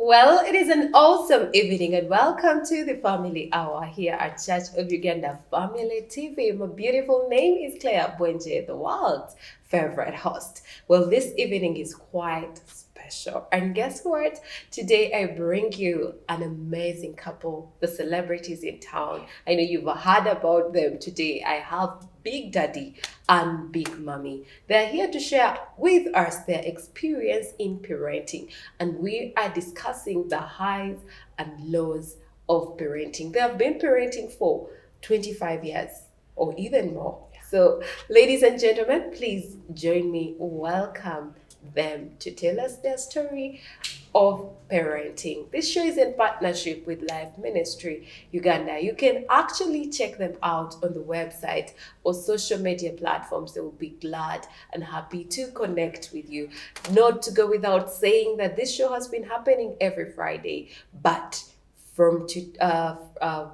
Well, it is an awesome evening and welcome to the Family Hour here at Church of Uganda Family TV. My beautiful name is Clare Bwenje, the world's favorite host. Well, this evening is quite special. And guess what? Today I bring you an amazing couple, the celebrities in town. I know you've heard about them today. I have Big Daddy and Big Mommy. They're here to share with us their experience in parenting, and we are discussing the highs and lows of parenting. They have been parenting for 25 years or even more. So, ladies and gentlemen, please join me. Welcome them to tell us their story of parenting. This show is in partnership with Life Ministry Uganda. You can actually check them out on the website or social media platforms. They will be glad and happy to connect with you. Not to go without saying that this show has been happening every Friday, but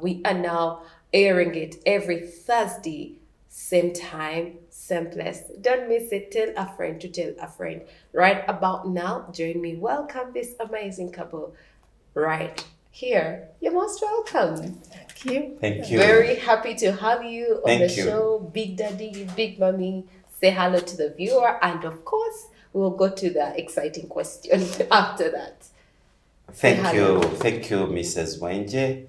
we are now airing it every Thursday, same time, same place. Don't miss it. Tell a friend to tell a friend. Right about now, join me. Welcome this amazing couple right here. You're most welcome. Thank you. Thank you. Very happy to have you on the Thank you. show. Big Daddy, Big Mommy, say hello to the viewer. And of course, we'll go to the exciting question after that. Thank you. Thank you, Mrs. Bwenje.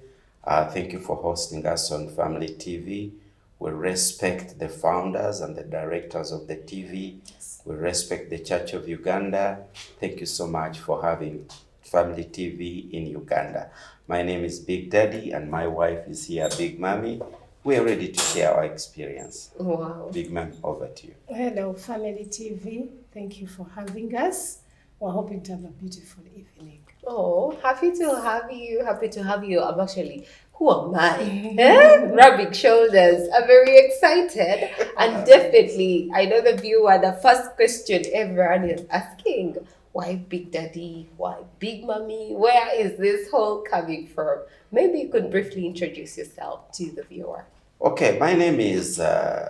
Thank you for hosting us on Family TV. We respect the founders and the directors of the TV. Yes. We respect the Church of Uganda. Thank you so much for having Family TV in Uganda. My name is Big Daddy and my wife is here, Big Mommy. We are ready to share our experience. Wow. Big Mommy, over to you. Hello, Family TV. Thank you for having us. We're hoping to have a beautiful evening. Oh, happy to have you. Happy to have you. I'm actually, who am I? Rubbing shoulders. I'm very excited. And definitely, I know the viewer, the first question everyone is asking, why Big Daddy? Why Big Mommy? Where is this whole coming from? Maybe you could briefly introduce yourself to the viewer. Okay, my name is Deo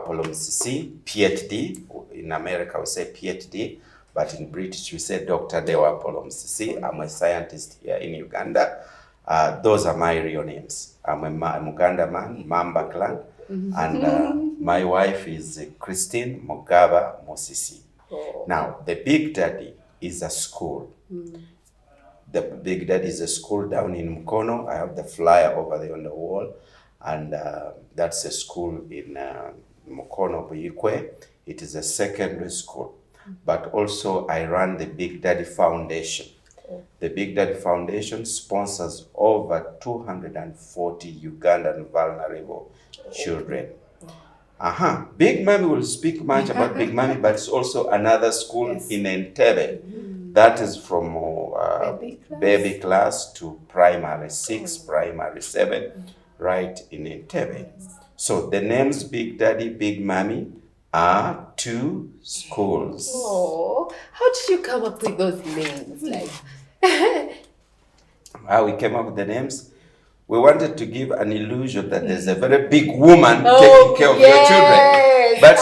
Musisi, PhD. In America, we say PhD, but in British, we say Dr. Deo Musisi. I'm a scientist here in Uganda. Those are my real names. I'm a Muganda man, Mamba clan, and my wife is Christine Mugaba Musisi. Oh. Now, the Big Daddy is a school. The Big Daddy is a school down in Mukono. I have the flyer over there on the wall, and that's a school in Mukono, Buyikwe. It is a secondary school, but also I run the Big Daddy Foundation. The Big Daddy Foundation sponsors over 240 Ugandan vulnerable children. Big Mommy will speak much about Big Mommy, but it's also another school in Entebbe. That is from baby class to primary 6, primary 7, right in Entebbe. So the names Big Daddy, Big Mommy are 2 schools. Oh, how did you come up with those names? Like, How we came up with the names? We wanted to give an illusion that there's a very big woman taking care of your children. But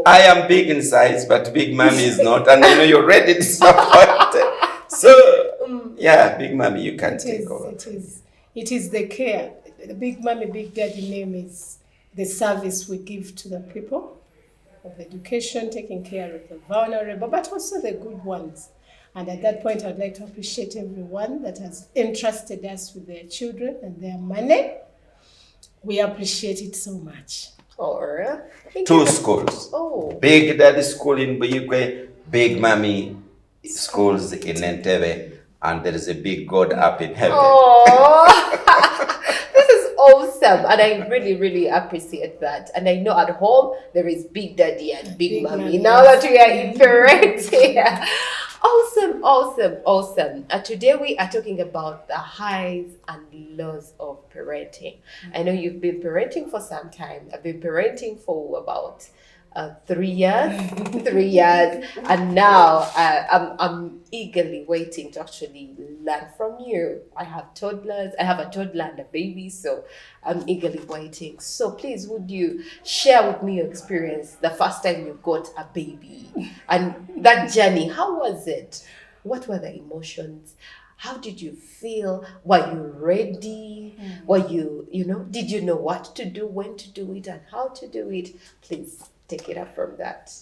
I am big in size, but Big Mommy is not, and I know you're already disappointed. So, yeah, Big Mommy, you can take over. It is the care. The Big Mommy, Big Daddy name is the service we give to the people of education, taking care of the vulnerable, but also the good ones. And at that point, I'd like to appreciate everyone that has entrusted us with their children and their money. We appreciate it so much. Or 2 schools. Oh. Big Daddy School in Buyikwe, Big Mommy schools in Entebbe, and there is a big God up in heaven. Oh, this is awesome. And I really, really appreciate that. And I know at home, there is Big Daddy and Big Mommy. Now that we are in parenting. Awesome. Today we are talking about the highs and lows of parenting. I know you've been parenting for some time. I've been parenting for about 3 years, 3 years, and now I'm eagerly waiting to actually learn from you. I have toddlers. I have a toddler and a baby, so I'm eagerly waiting. So please, would you share with me your experience the first time you got a baby and that journey? How was it? What were the emotions? How did you feel? Were you ready? Were you, did you know what to do, when to do it, and how to do it? Please take it up from that.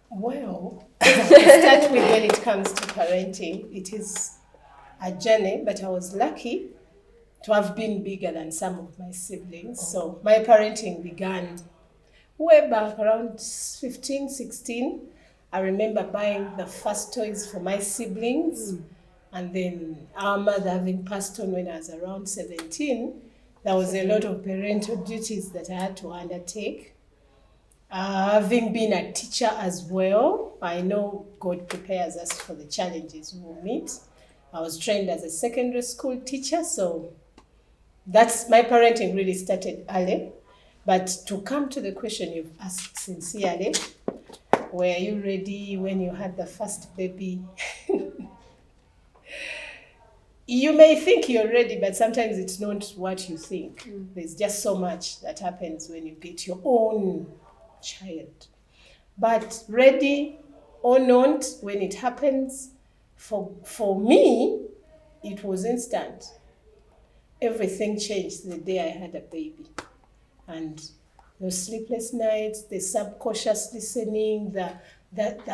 Well, to start with, when it comes to parenting, it is a journey, but I was lucky to have been bigger than some of my siblings. So my parenting began way back around 15, 16. I remember buying the first toys for my siblings. And then our mother having passed on when I was around 17, there was a lot of parental duties that I had to undertake. Having been a teacher as well, I know God prepares us for the challenges we will meet. I was trained as a secondary school teacher, so that's my parenting really started early. But to come to the question you've asked sincerely, were you ready when you had the first baby? You may think you're ready, but sometimes it's not what you think. There's just so much that happens when you get your own child. But ready or not, when it happens, for me, it was instant. Everything changed the day I had a baby. And those sleepless nights, the subconscious listening, the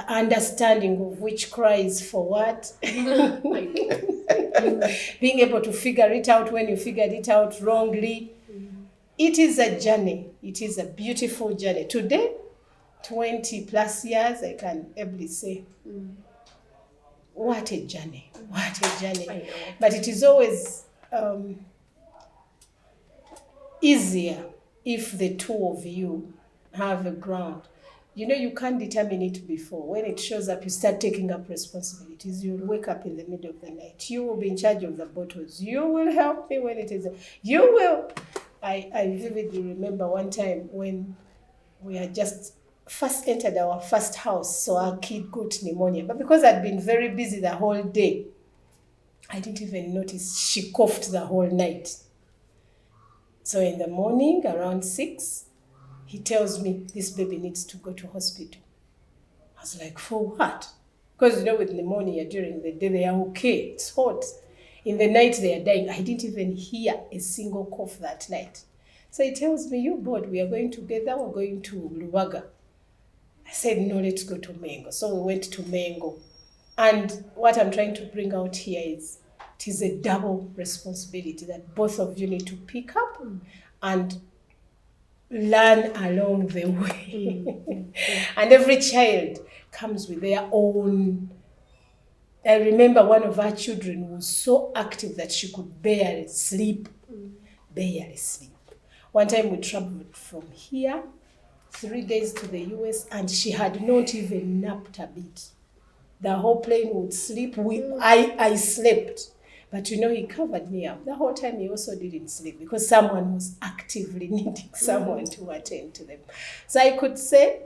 understanding of which cry is for what. Being able to figure it out when you figured it out wrongly. It is a journey. It is a beautiful journey. Today, 20 plus years, I can ably say, what a journey. What a journey. But it is always easier if the two of you have a ground. You can't determine it before. When it shows up, you start taking up responsibilities. You'll wake up in the middle of the night. You will be in charge of the bottles. You will help me when it is. You will. I vividly remember one time when we had just first entered our first house, so our kid got pneumonia. But because I'd been very busy the whole day, I didn't even notice she coughed the whole night. So in the morning, around 6, he tells me this baby needs to go to hospital. I was like, for what? Because with pneumonia during the day, they are okay. It's hot. In the night, they are dying. I didn't even hear a single cough that night. So he tells me, you bored, we are going together, we're going to Lubaga. I said, no, let's go to Mengo. So we went to Mengo. And what I'm trying to bring out here is, it is a double responsibility that both of you need to pick up and learn along the way. And every child comes with their own. I remember one of our children was so active that she could barely sleep. Barely sleep. One time we traveled from here, 3 days to the US, and she had not even napped a bit. The whole plane would sleep. I slept. But he covered me up. The whole time he also didn't sleep because someone was actively needing someone to attend to them. So I could say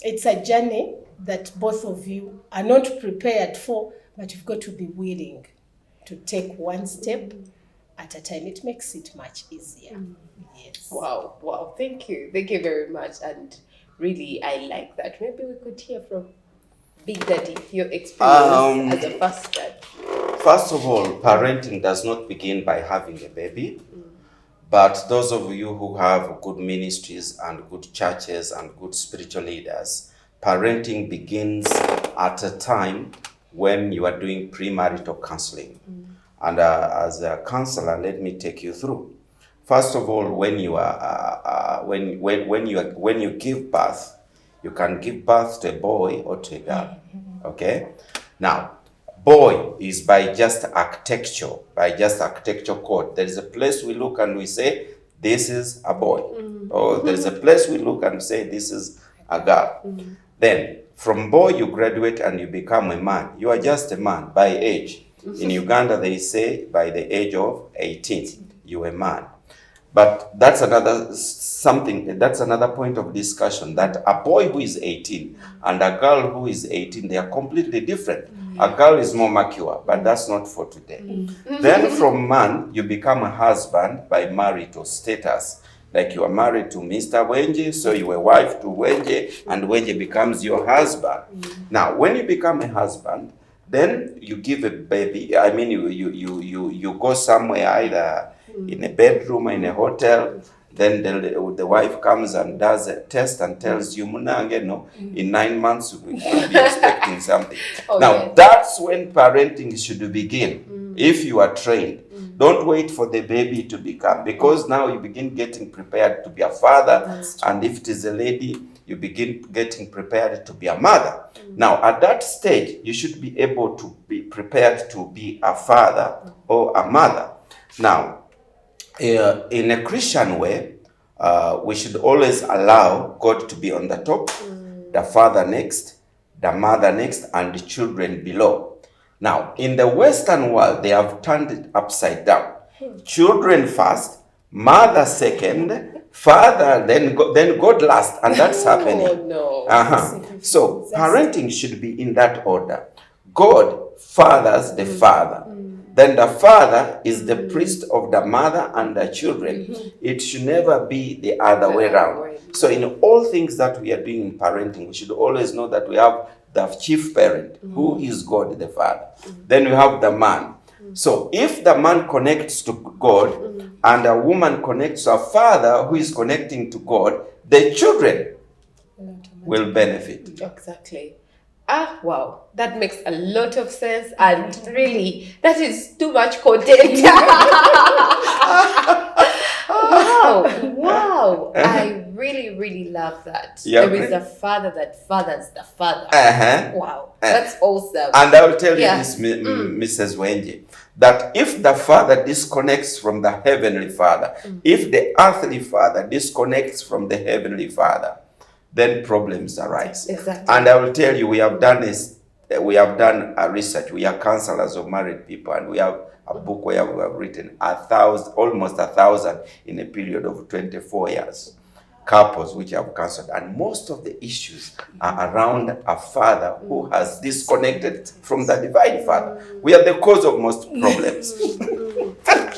it's a journey that both of you are not prepared for, but you've got to be willing to take one step at a time. It makes it much easier. Yes. Wow. Thank you very much. And really, I like that. Maybe we could hear from Big Daddy, your experience as a first dad. First of all, parenting does not begin by having a baby, but those of you who have good ministries and good churches and good spiritual leaders, parenting begins at a time when you are doing premarital counseling. And as a counselor, let me take you through. First of all, when you are when you give birth, you can give birth to a boy or to a girl. Okay? Now, boy is by just architecture code. There is a place we look and we say, this is a boy. Or there is a place we look and say, this is a girl. Then, from boy, you graduate and you become a man. You are just a man by age. In Uganda, they say by the age of 18, you're a man. But that's another something, that's another point of discussion, that a boy who is 18 and a girl who is 18, they are completely different. A girl is more mature, but that's not for today. Then from man, you become a husband by marital status. Like you are married to Mr. Bwenje, so you are wife to Bwenje, and Bwenje becomes your husband. Now, when you become a husband, then you give a baby. I mean, you go somewhere, either in a bedroom or in a hotel. Then the wife comes and does a test and tells you, Munange, no, in 9 months we will be expecting something. Now, that's when parenting should begin. If you are trained, don't wait for the baby to become, because now you begin getting prepared to be a father, and if it is a lady, you begin getting prepared to be a mother. Now, at that stage, you should be able to be prepared to be a father or a mother. Now, in a Christian way, we should always allow God to be on the top, the father next, the mother next, and the children below. Now, in the Western world, they have turned it upside down. Children first, mother second, father, then God last, and that's happening. Oh, no. So, parenting should be in that order. God fathers the father. Then the father is the priest of the mother and the children. It should never be the other way around. So in all things that we are doing in parenting, we should always know that we have the chief parent, who is God the Father. Then we have the man. So if the man connects to God and a woman connects to a father who is connecting to God, the children will benefit. Exactly. Wow, that makes a lot of sense, and really, that is too much content. Wow, I really love that. Yeah, there is a father that fathers the father. Wow, that's awesome. And I will tell you this, Mrs. Bwenje, that if the father disconnects from the heavenly father, if the earthly father disconnects from the heavenly father, then problems arise. Exactly. And I will tell you, we have done a research. We are counselors of married people, and we have a book where we have written almost 1,000 in a period of 24 years. Couples which have counseled, and most of the issues are around a father who has disconnected from the divine father. We are the cause of most problems.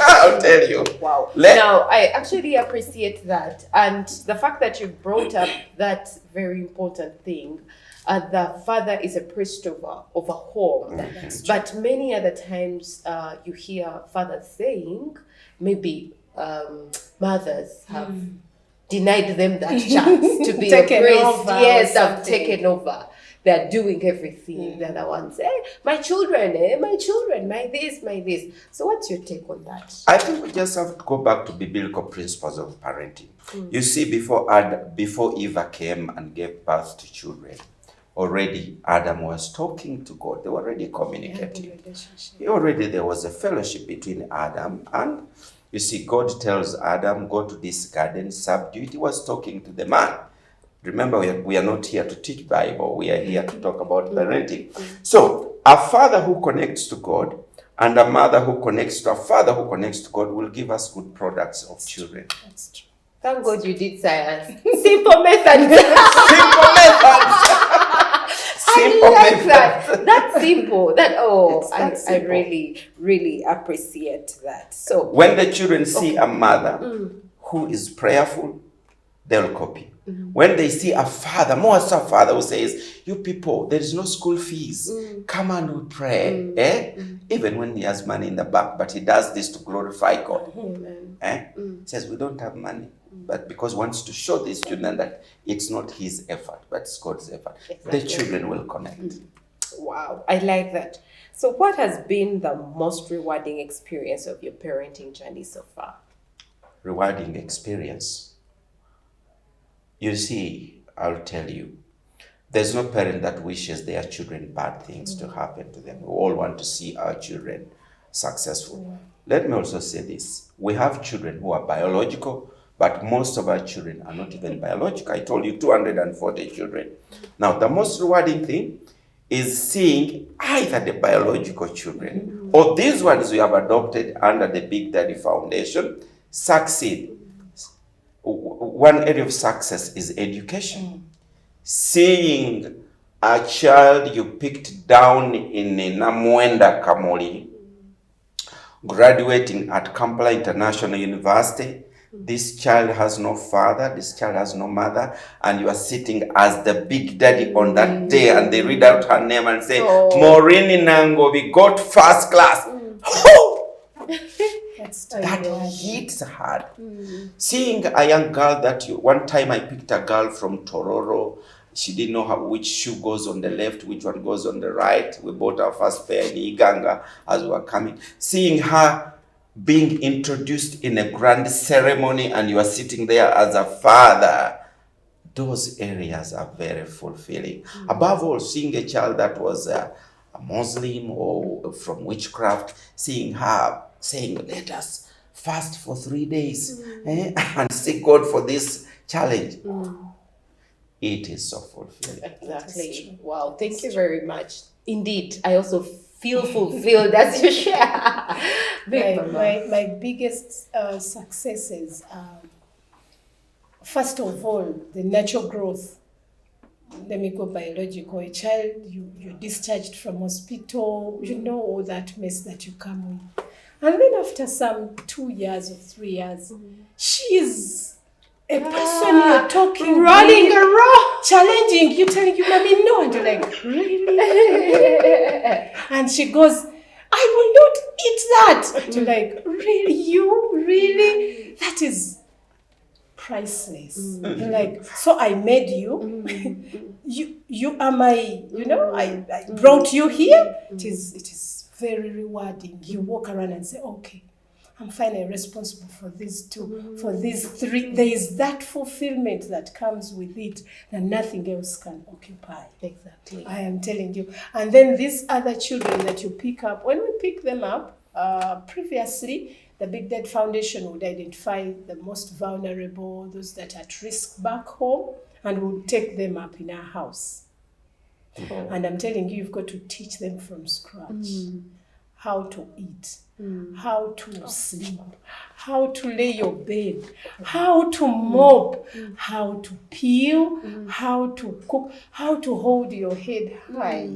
I'll tell you. Wow. Now, I actually appreciate that, and the fact that you brought up that very important thing. The father is a priest of a home, but many other times you hear fathers saying, maybe mothers have denied them that chance to be a priest. Yes, have taken over. They're doing everything. They're the ones, my children, my this, my this. So what's your take on that? I think we just have to go back to biblical principles of parenting. You see, before Eva came and gave birth to children, already Adam was talking to God. They were already communicating. There was a fellowship between Adam and, you see, God tells Adam, go to this garden, subdue it. He was talking to the man. Remember, we are not here to teach Bible. We are here to talk about parenting. So, a father who connects to God and a mother who connects to a father who connects to God will give us good products of children. That's true. Thank God you did science. Simple methods. Simple methods. I like that. That's simple. I simple. really appreciate that. So when the children see a mother who is prayerful, they'll copy. When they see a father, more so a father who says, you people, there is no school fees. Come and we pray. Even when he has money in the bank, but he does this to glorify God. He says, we don't have money. But because he wants to show these children that it's not his effort, but it's God's effort. Exactly. The children will connect. Wow, I like that. So what has been the most rewarding experience of your parenting journey so far? Rewarding experience. You see, I'll tell you, there's no parent that wishes their children bad things to happen to them. We all want to see our children successful. Let me also say this. We have children who are biological, but most of our children are not even biological. I told you 240 children. Now, the most rewarding thing is seeing either the biological children or these ones we have adopted under the Big Daddy Foundation succeed. one area of success is education. Seeing a child you picked down in Namwenda Kamoli graduating at Kampala International University. This child has no father, this child has no mother, and you are sitting as the big daddy on that day, and they read out her name and say, Maureen Nangobi got first class. That hits hard. Seeing a young girl one time I picked a girl from Tororo. She didn't know which shoe goes on the left, which one goes on the right. We bought our first pair in Iganga as we were coming. Seeing her being introduced in a grand ceremony and you are sitting there as a father, those areas are very fulfilling. Above all, seeing a child that was a Muslim or from witchcraft, seeing her saying, let us fast for 3 days and seek God for this challenge. It is so fulfilling. Exactly. Wow. Thank you very much. Indeed, I also feel fulfilled as you share. My biggest successes are, first of all, the natural growth. Let me go biological. A child, you're discharged from hospital, you know all that mess that you come with. And then after some 2 years or 3 years, she is a person you're talking, running around, challenging you, telling you, Mommy, no. And you're like, really? And she goes, I will not eat that. And you're like, really? You? Really? That is priceless. You're like, so I made you. You are my, I brought you here. It is very rewarding. You walk around and say, okay, I'm finally responsible for these two, for these three. There is that fulfillment that comes with it that nothing else can occupy. Exactly. I am telling you. And then these other children that you pick up, when we pick them up, previously, the Big Dead Foundation would identify the most vulnerable, those that are at risk back home, and would take them up in our house. And I'm telling you, you've got to teach them from scratch how to eat, how to sleep, how to lay your bed, how to mop, how to peel, how to cook, how to hold your head high.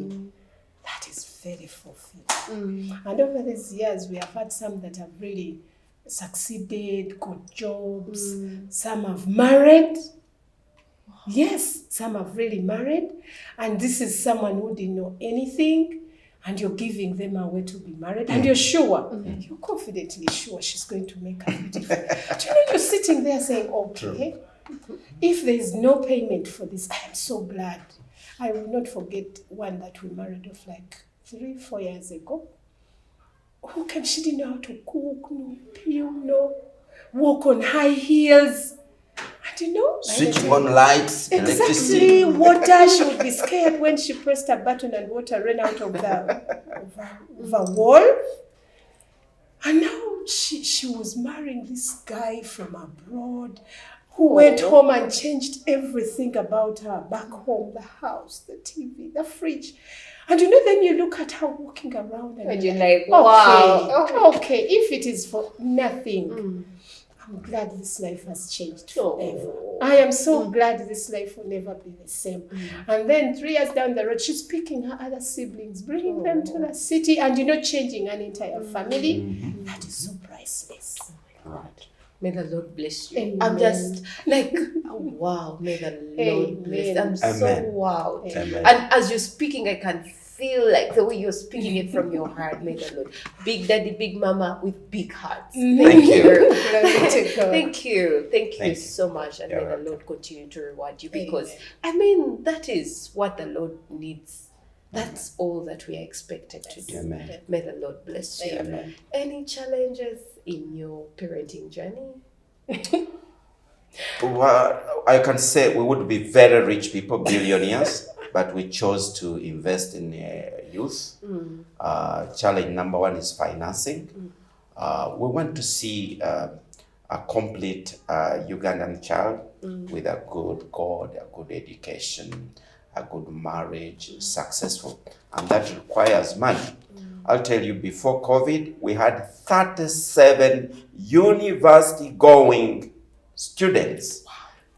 That is very fulfilling. And over these years, we have had some that have really succeeded, got jobs. Some have married. Yes, some have really married. And this is someone who didn't know anything. And you're giving them a way to be married. And you're sure, you're confidently sure she's going to make a beautiful. Do you know, you're sitting there saying, okay, if there is no payment for this, I am so glad. I will not forget one that we married off like 3-4 years ago. She didn't know how to cook, no peel, no walk on high heels. And switch on lights, exactly, water. She would be scared when she pressed a button and water ran out of the wall. And now she was marrying this guy from abroad who went home and changed everything about her back home, the house, the TV, the fridge. And then you look at her walking around and you're like, wow. Okay, if it is for nothing, I'm glad this life has changed forever. I am so glad this life will never be the same. And then 3 years down the road, she's picking her other siblings, bringing them to the city, and changing an entire family. That is so priceless. God. May the Lord bless you. Amen. I'm just like, wow, may the Lord bless you. I'm so wow. Amen. And as you're speaking, I can feel like the way you're speaking it from your heart. May the Lord. Big daddy, big mama with big hearts. Thank you. Thank you. Thank you so much. And may the Lord continue to reward you because, that is what the Lord needs. That's all that we are expected to do. Amen. May the Lord bless you. Amen. Any challenges in your parenting journey? Well, I can say we would be very rich people, billionaires, but we chose to invest in youth. Challenge number one is financing. We want to see a complete Ugandan child with a good God, a good education, a good marriage, successful, and that requires money. I'll tell you, before COVID, we had 37 university-going students.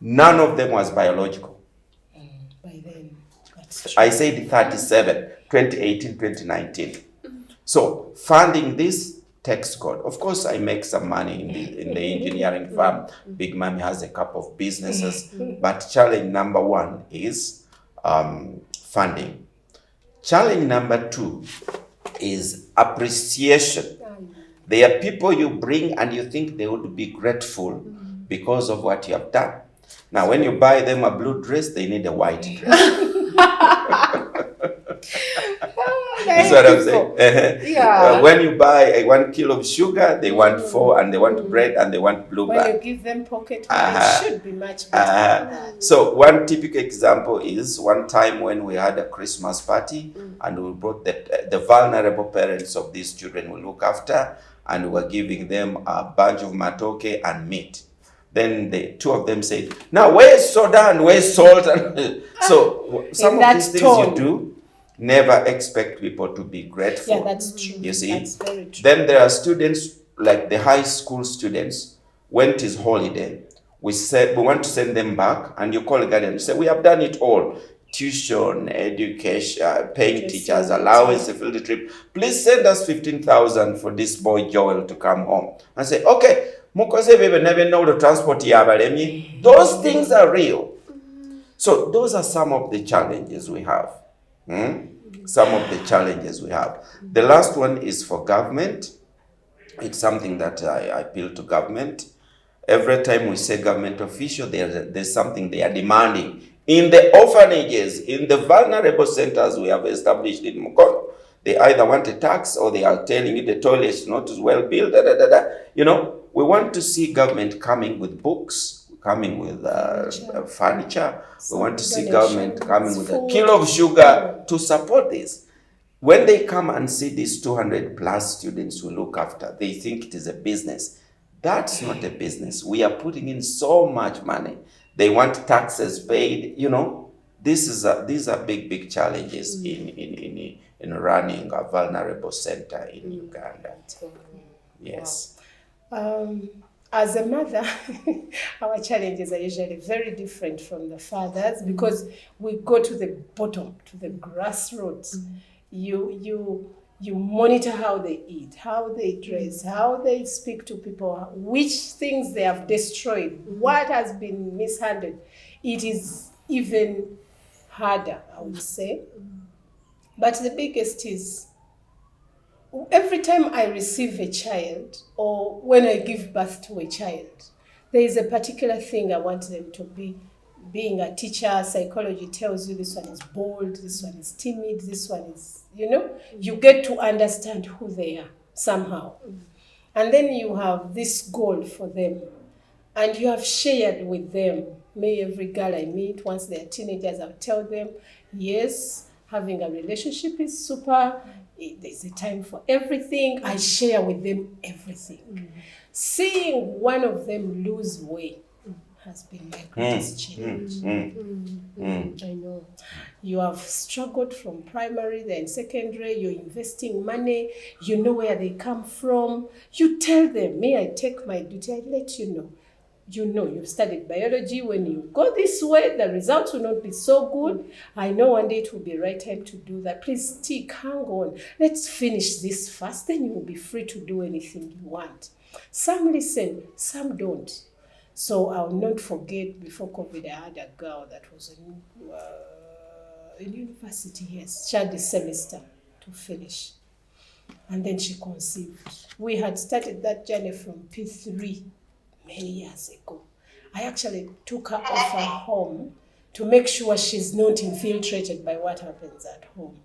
None of them was biological. By then, that's true. I said 37, 2018, 2019. So funding this takes God. Of course, I make some money in the engineering firm. Big Mommy has a couple of businesses. But challenge number one is funding. Challenge number two is appreciation. There are people you bring and you think they would be grateful because of what you have done. Now, when you buy them a blue dress, they need a white dress. That's what I'm saying. Yeah. When you buy 1 kilo of sugar, they want 4, and they want bread, and they want blue When bag. you give them pocket money, it should be much better than that. So one typical example is one time when we had a Christmas party, and we brought the vulnerable parents of these children we look after, and we were giving them a bunch of matoke and meat. Then the two of them said, "Now where's soda and where's salt?" So some of these things you do, never expect people to be grateful. Yeah, that's true. You see? That's very true. Then there are students, like the high school students, when it is holiday, we said we want to send them back, and you call the guardian and say, "We have done it all. Tuition, education, paying teachers, allowance, a field trip. Please send us 15,000 for this boy Joel to come home." And say, "Okay, mukoze bebe never know the transport yabalemi." Those things are real. So those are some of the challenges we have. Some of the challenges we have. The last one is for government. It's something that I appeal to government. Every time we say government official, there's something they are demanding. In the orphanages, in the vulnerable centers we have established in Mukono, they either want a tax or they are telling you the toilet is not as well built. You know, we want to see government coming with books, coming with furniture. We want to see government coming with a kilo of sugar to support this. When they come and see these 200 plus students we look after, they think it is a business. That's not a business. We are putting in so much money. They want taxes paid. You know, these are big challenges in running a vulnerable center in Uganda. Yes. As a mother, our challenges are usually very different from the fathers because we go to the bottom, to the grassroots. You monitor how they eat, how they dress, how they speak to people, which things they have destroyed, what has been mishandled. It is even harder, I would say. But the biggest is every time I receive a child or when I give birth to a child, there is a particular thing I want them to be. Being a teacher, psychology tells you this one is bold, this one is timid, this one is, you get to understand who they are somehow. And then you have this goal for them. And you have shared with them. May every girl I meet, once they're teenagers, I'll tell them, yes, having a relationship is super. There's a time for everything. I share with them everything. Seeing one of them lose weight has been my greatest challenge. I know. You have struggled from primary, then secondary, you're investing money, you know where they come from. You tell them, may I take my duty? I let you know. You know, you've studied biology. When you go this way, the results will not be so good. I know one day it will be right time to do that. Please stick, hang on. Let's finish this first, then you will be free to do anything you want. Some listen, some don't. So I'll not forget, before COVID, I had a girl that was in university, yes. She had the semester to finish. And then she conceived. We had started that journey from P3 many years ago. I actually took her off her home to make sure she's not infiltrated by what happens at home.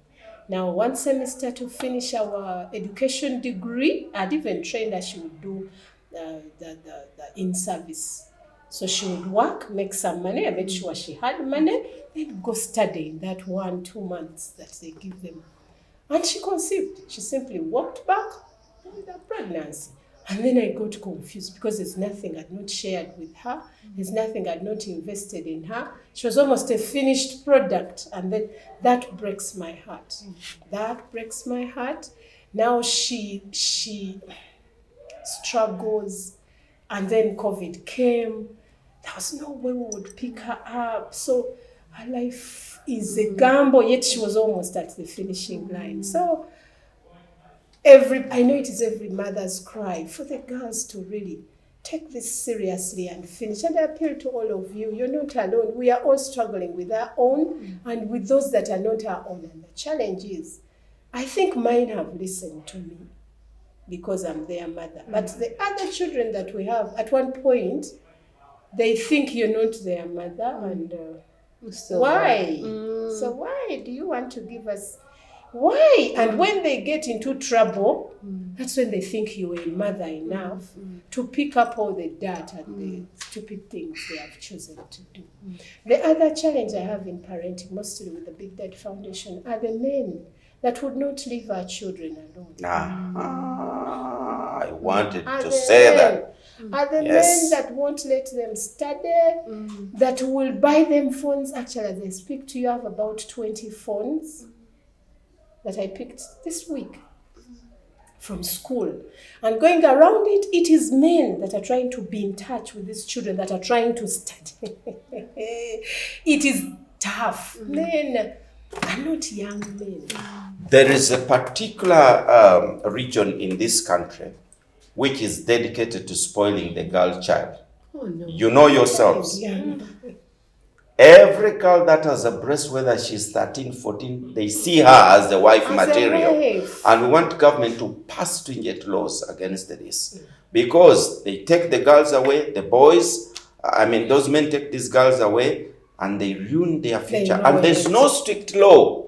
Now, one semester to finish our education degree, I'd even trained her she would do the in-service. So she would work, make some money. I made sure she had money, then go study in that 1-2 months that they give them. And she conceived. She simply walked back with a pregnancy. And then I got confused because there's nothing I'd not shared with her. There's nothing I'd not invested in her. She was almost a finished product. And then that breaks my heart. That breaks my heart. Now she struggles. And then COVID came. there was no way we would pick her up. So her life is a gamble, yet she was almost at the finishing line. So I know it is every mother's cry for the girls to really take this seriously and finish. And I appeal to all of you, you're not alone. We are all struggling with our own and with those that are not our own. And the challenge is, I think mine have listened to me because I'm their mother. But the other children that we have, at one point, they think you're not their mother. And So why? So why do you want to give us... Why? And when they get into trouble, that's when they think you were a mother enough to pick up all the dirt and the stupid things they have chosen to do. The other challenge I have in parenting, mostly with the Big Dad Foundation, are the men that would not leave our children alone. I wanted to say that. Are the men that won't let them study, that will buy them phones. Actually, as I speak to you, I have about 20 phones that I picked this week from school. And going around it, it is men that are trying to be in touch with these children that are trying to study. It is tough. Men are not young men. There is a particular region in this country which is dedicated to spoiling the girl child. Oh, no. You know yourselves. Yeah. Every girl that has a breast, whether she's 13, 14, they see her as the wife material. And we want government to pass stringent laws against this. Because they take the girls away, the boys, those men take these girls away and they ruin their future. And there's no strict law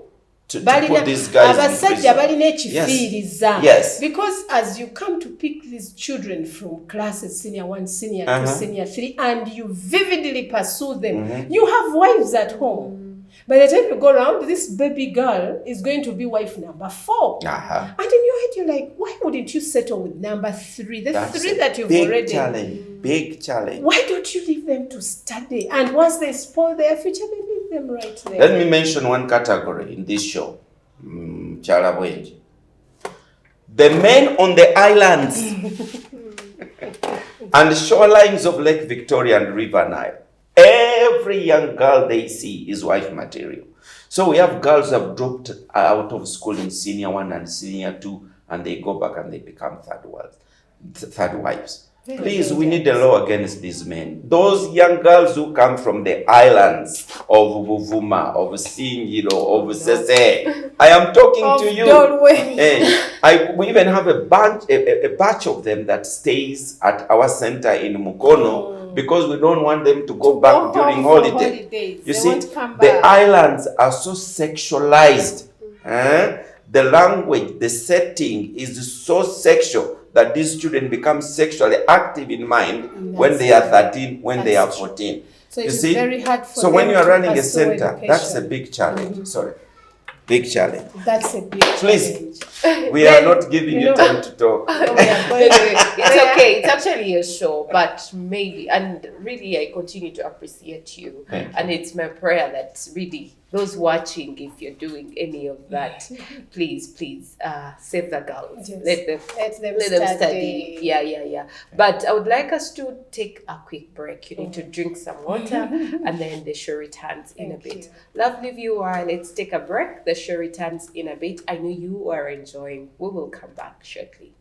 to put these guys in prison. Yes. Because as you come to pick these children from classes, senior 1, senior 2, senior 3, and you vividly pursue them, you have wives at home. By the time you go around, this baby girl is going to be wife number 4. And in your head, you're like, why wouldn't you settle with number 3? That's 3 that you've already... Big challenge. Why don't you leave them to study? And once they spoil their future, they leave them right there. Let me mention one category in this show. Clare Bwenje. The men on the islands and shorelines of Lake Victoria and River Nile. Every young girl they see is wife material. So we have girls who have dropped out of school in senior 1 and senior 2, and they go back and they become third wives. Please, we need a law against these men. Those young girls who come from the islands of Buvuma, of Singiro, of Sese. I am talking to you. We even have a batch of them that stays at our center in Mukono because we don't want them to go back during holidays. You see, the islands are so sexualized. The language, the setting is so sexual that these children become sexually active in mind when they are 13, when they are 14. So you see? Very hard for so when you are running a center, that's a big challenge. Big challenge. That's a big challenge. Please, we are not giving you time to talk. It's okay. It's actually a show, but maybe, and really I continue to appreciate you. And it's my prayer that really, those watching, if you're doing any of that, please save the girls. Yes. Let them study. Yeah. But I would like us to take a quick break. You need to drink some water, and then the show returns in a bit. Lovely viewer, let's take a break. The show returns in a bit. I know you are enjoying. We will come back shortly.